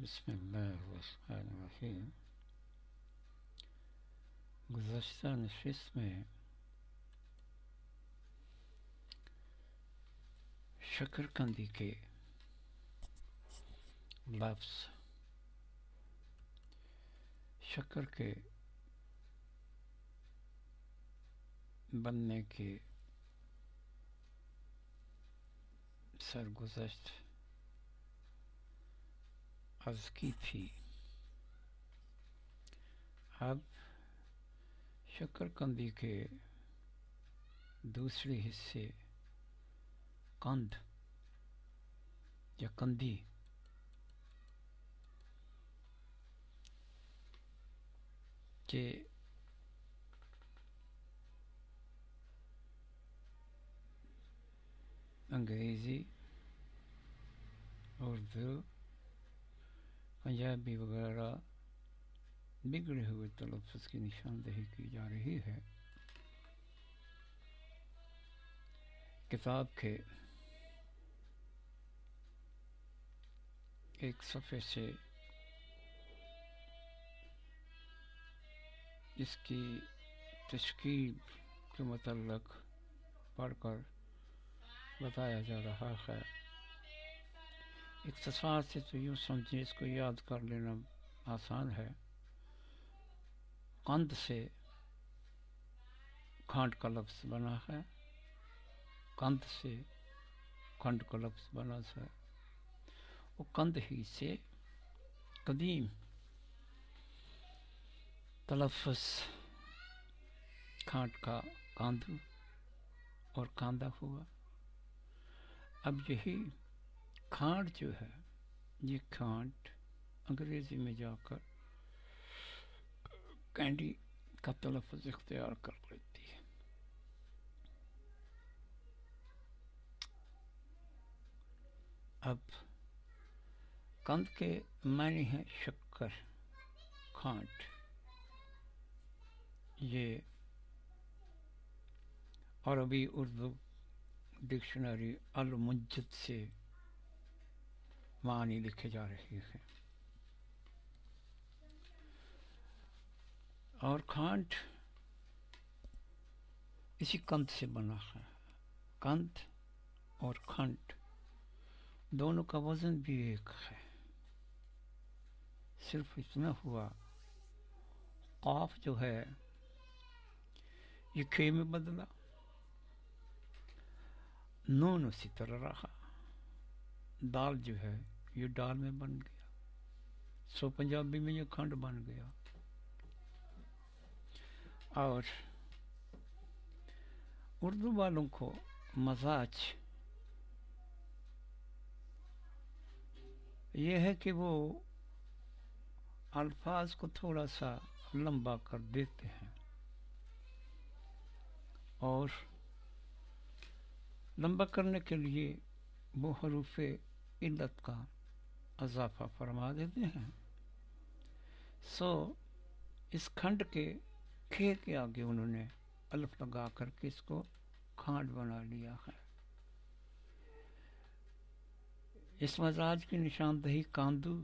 بسم اللہ الرحمن الرحیم۔ گزشتہ نشست میں شکرکندی کے لفظ شکر کے بننے کے سرگزشت عرض کی تھی۔ اب شکرکندی کے دوسرے حصے قند یا کندی کے انگریزی، اردو، پنجابی وغیرہ بگڑے ہوئے تلفظ کی نشاندہی کی جا رہی ہے۔ کتاب کے ایک صفحے سے اس کی تشکیل کے متعلق پڑھ کر بتایا جا رہا ہے۔ اختصار سے تو یوں سمجھیں، اس کو یاد کر لینا آسان ہے۔ قند سے کھانڈ کا لفظ بنا ہے، قند سے کھنڈ کا لفظ بنا ہے۔ وہ قند ہی سے قدیم تلفظ کھانڈ کا کاندھو اور کاندھا ہوا۔ اب یہی کھانڈ جو ہے، یہ کھانڈ انگریزی میں جا کر کینڈی کا تلفظ اختیار کر لیتی ہے۔ اب قند کے معنی ہیں شکر، کھانڈ۔ یہ عربی اردو ڈکشنری المنجد سے معنی لکھے جا رہے ہیں۔ اور کھانڈ اسی قند سے بنا ہے۔ قند اور کھنڈ دونوں کا وزن بھی ایک ہے، صرف اتنا ہوا قاف جو ہے یہ کھے میں بدلا، نون اسی طرح رہا، دال جو ہے یہ ڈال میں بن گیا، سو پنجابی میں یہ کھنڈ بن گیا۔ اور اردو والوں کو مزاج یہ ہے کہ وہ الفاظ کو تھوڑا سا لمبا کر دیتے ہیں اور لمبا کرنے کے لیے وہ حروف علت کا اضافہ فرما دیتے ہیں۔ سو اس کھنڈ کے کھے کے آگے انہوں نے الف لگا کر کے اس کو کھانڈ بنا لیا ہے۔ اس مزاج کی نشاندہی کاندو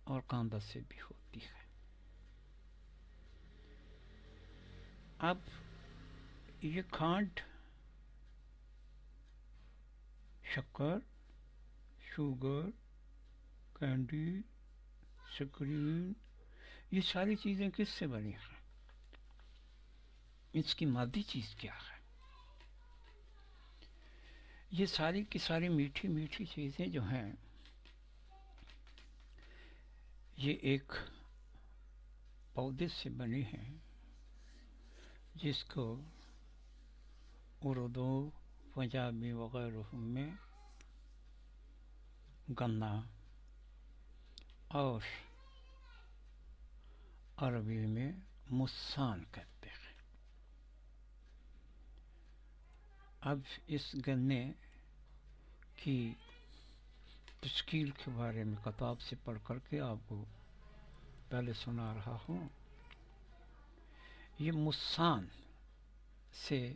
اور کاندھا سے بھی ہوتی ہے۔ اب یہ کھانڈ، شکر، شوگر، کینڈی، سکرین، یہ ساری چیزیں کس سے بنی ہیں؟ اس کی مادی چیز کیا ہے؟ یہ ساری کی ساری میٹھی میٹھی چیزیں جو ہیں، یہ ایک پودے سے بنی ہیں جس کو اردو، پنجابی وغیرہ میں گنا اور عربی میں مسان کہتے ہیں۔ اب اس گنے کی تشکیل کے بارے میں کتاب سے پڑھ کر کے آپ کو پہلے سنا رہا ہوں۔ یہ مسان سے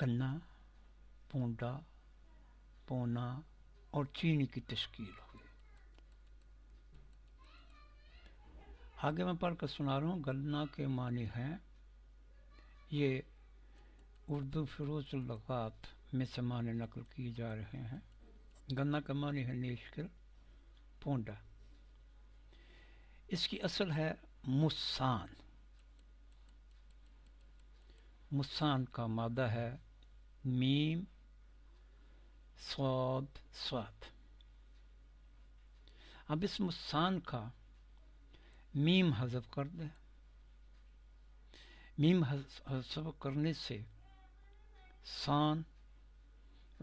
گنا، پونڈا، پونا اور چینی کی تشکیل ہوئی۔ آگے میں پڑھ کر سنا رہا ہوں. گنا کے معنی ہیں، یہ اردو فروز اللغات میں سے معنی نقل کیے جا رہے ہیں. گنا کا معنی ہے نیشکر، پونڈا. اس کی اصل ہے مسان. مسان کا مادہ ہے میم صاد صاد. اب اس مسان کا میم حذف کر دیں. میم حذف کرنے سے سان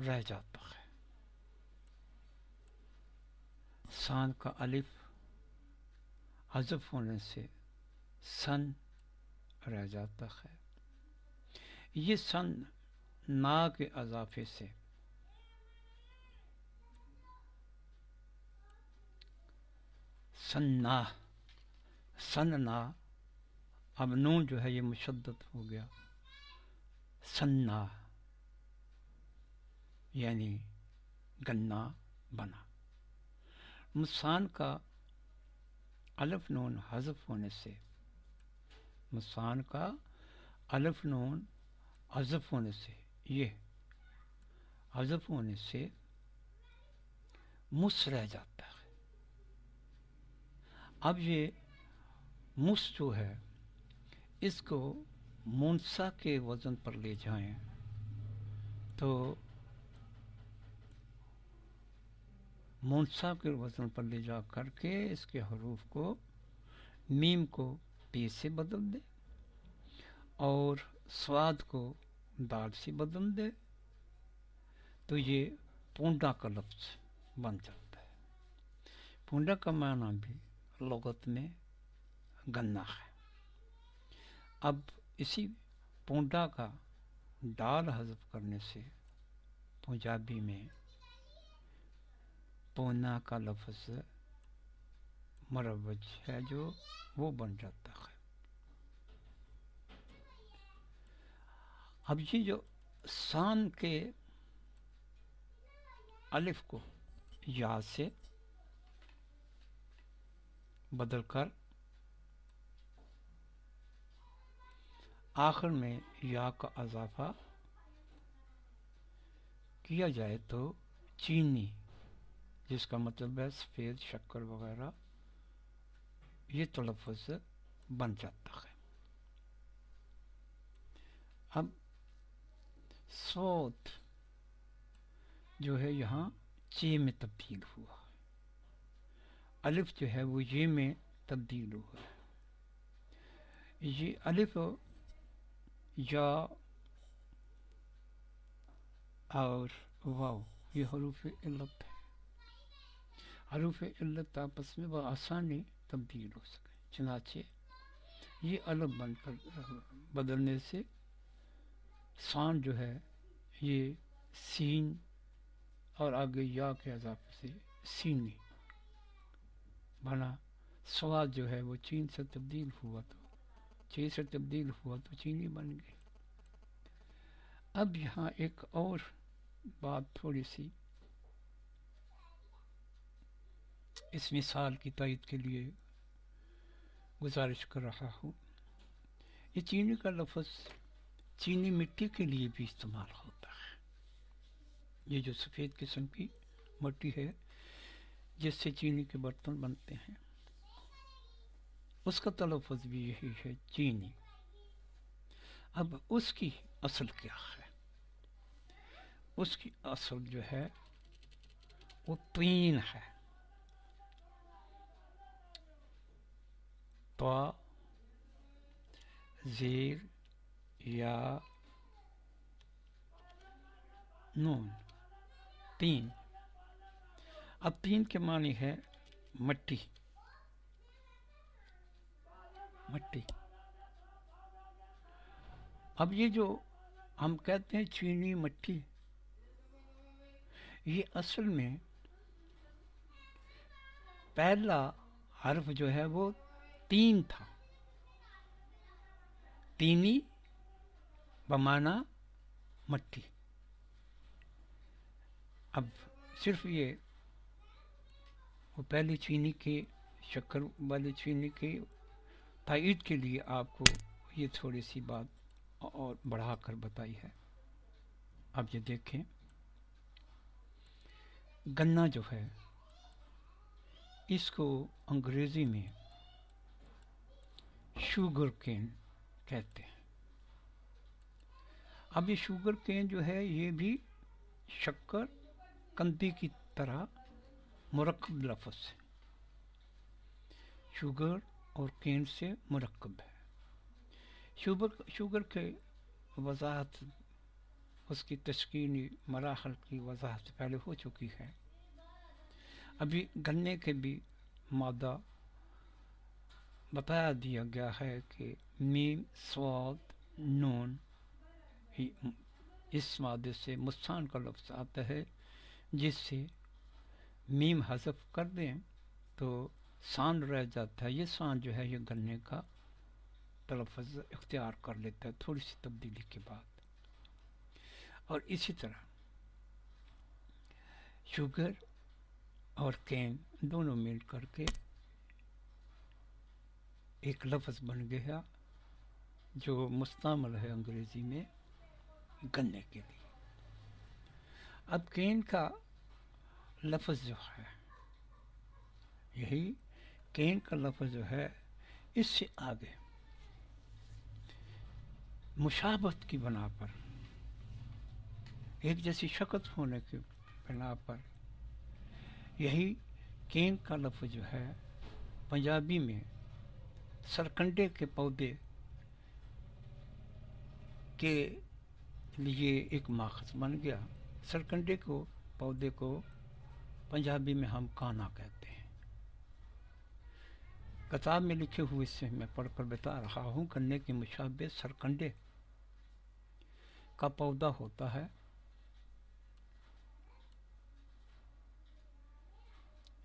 رہ جاتا ہے. سان کا الف حذف ہونے سے سن رہ جاتا ہے. یہ سن نا کے اضافے سے سننا، سننا. اب نون جو ہے یہ مشدد ہو گیا، سننا یعنی گنا بنا. مسان کا الف نون حذف ہونے سے، مسان کا الف نون حذف ہونے سے، یہ حذف ہونے سے مس رہ جاتا ہے. اب یہ مس جو ہے اس کو منسا کے وزن پر لے جائیں تو منسا کے وزن پر لے جا کر کے اس کے حروف کو میم کو پی سے بدل دے اور سواد کو دال سے بدل دے تو یہ پونڈا کا لفظ بن جاتا ہے. پونڈا کا معنی بھی لغت میں گنا ہے. اب اسی پونڈا کا ڈال حذف کرنے سے پنجابی میں پونا کا لفظ مروج ہے جو وہ بن جاتا ہے. اب یہ جو سان کے الف کو یا سے بدل کر آخر میں یا کا اضافہ کیا جائے تو چینی، جس کا مطلب ہے سفید شکر وغیرہ، یہ تلفظ بن جاتا ہے. اب صوت جو ہے یہاں چے میں تبدیل ہوا، الف جو ہے وہ یہ میں تبدیل ہوا. یہ الف یا اور واو یہ حروف علت ہے. حروف علت آپس میں بآسانی تبدیل ہو سکے، چنانچہ یہ الف بن کر بدلنے سے سان جو ہے یہ سین اور آگے یا کے اضافے سے سینی بنا. سواد جو ہے وہ چین سے تبدیل ہوا تو چے سے تبدیل ہوا تو چینی بن گئی. اب یہاں ایک اور بات تھوڑی سی اس مثال کی تائید کے لیے گزارش کر رہا ہوں. یہ چینی کا لفظ چینی مٹی کے لیے بھی استعمال ہوتا ہے. یہ جو سفید قسم کی مٹی ہے جس سے چینی کے برتن بنتے ہیں، اس کا تلفظ بھی یہی ہے، چینی. اب اس کی اصل کیا ہے؟ اس کی اصل جو ہے وہ طین ہے. تو زیر یا نون، تین. اب تین کے معنی ہے مٹی، مٹی. اب یہ جو ہم کہتے ہیں چینی مٹی، یہ اصل میں پہلا حرف جو ہے وہ تین تھا، تینی بمانا مٹی. اب صرف یہ وہ پہلی چینی کے شکر والی چینی کے تائید کے لیے آپ کو یہ تھوڑی سی بات اور بڑھا کر بتائی ہے. اب یہ دیکھیں، گنا جو ہے اس کو انگریزی میں شوگر کین کہتے ہیں. اب یہ شوگر کین جو ہے یہ بھی شکر قندی کی طرح مرکب لفظ ہے، شوگر اور کین سے مرکب ہے. شوگر کے وضاحت، اس کی تشکیلی مراحل کی وضاحت پہلے ہو چکی ہے. ابھی گنے کے بھی مادہ بتایا دیا گیا ہے کہ میم سواد نون، اس مادے سے مسان کا لفظ آتا ہے، جس سے میم حذف کر دیں تو سان رہ جاتا ہے. یہ سان جو ہے یہ گنے کا تلفظ اختیار کر لیتا ہے تھوڑی سی تبدیلی کے بعد. اور اسی طرح شوگر اور کین دونوں مل کر کے ایک لفظ بن گیا جو مستعمل ہے انگریزی میں گنے کے لیے. اب کین کا لفظ جو ہے، یہی کین کا لفظ جو ہے، اس سے آگے مشابہت کی بنا پر، ایک جیسی شکل ہونے کی بنا پر، یہی کین کا لفظ جو ہے پنجابی میں سرکنڈے کے پودے کے لیے ایک ماخذ بن گیا. سرکنڈے کو پودے کو پنجابی میں ہم کانا کہتے ہیں. کتاب میں لکھے ہوئے سے میں پڑھ کر بتا رہا ہوں. گنے کے مشابہ سرکنڈے کا پودا ہوتا ہے.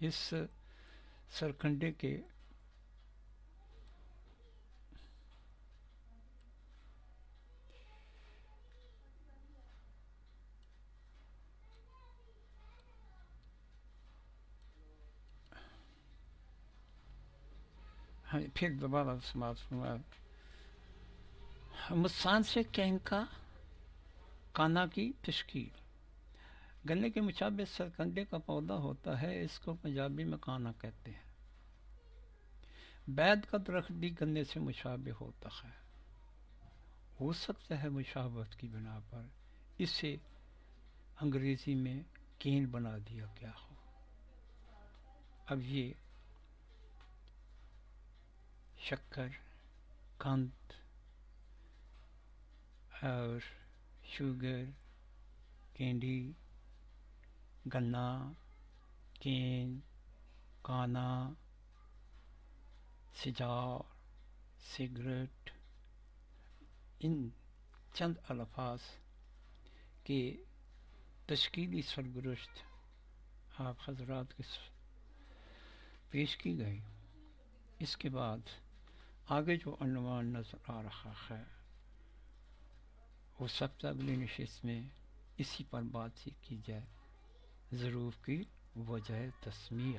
اس سرکنڈے کے پھر دوبارہ سماعت فرمائے. مسان سے کین کا کانا کی تشکیل. گنے کے مشابہ سرکنڈے کا پودا ہوتا ہے، اس کو پنجابی میں کانا کہتے ہیں. بید کا درخت بھی گنے سے مشابہ ہوتا ہے. ہو سکتا ہے مشابہت کی بنا پر اسے انگریزی میں کین بنا دیا گیا ہو. اب یہ شکر، قند اور شوگر، کینڈی، گنا، کین، کانا، سجار، سگریٹ، ان چند الفاظ کے تشکیلی سرگزشت آپ حضرات کے پیش کی گئی. اس کے بعد آگے جو عنوان نظر آ رہا ہے ہو سکتا اگلی نشست میں اسی پر بات چیت کی جائے. ضرور کی وجہ تسمیہ.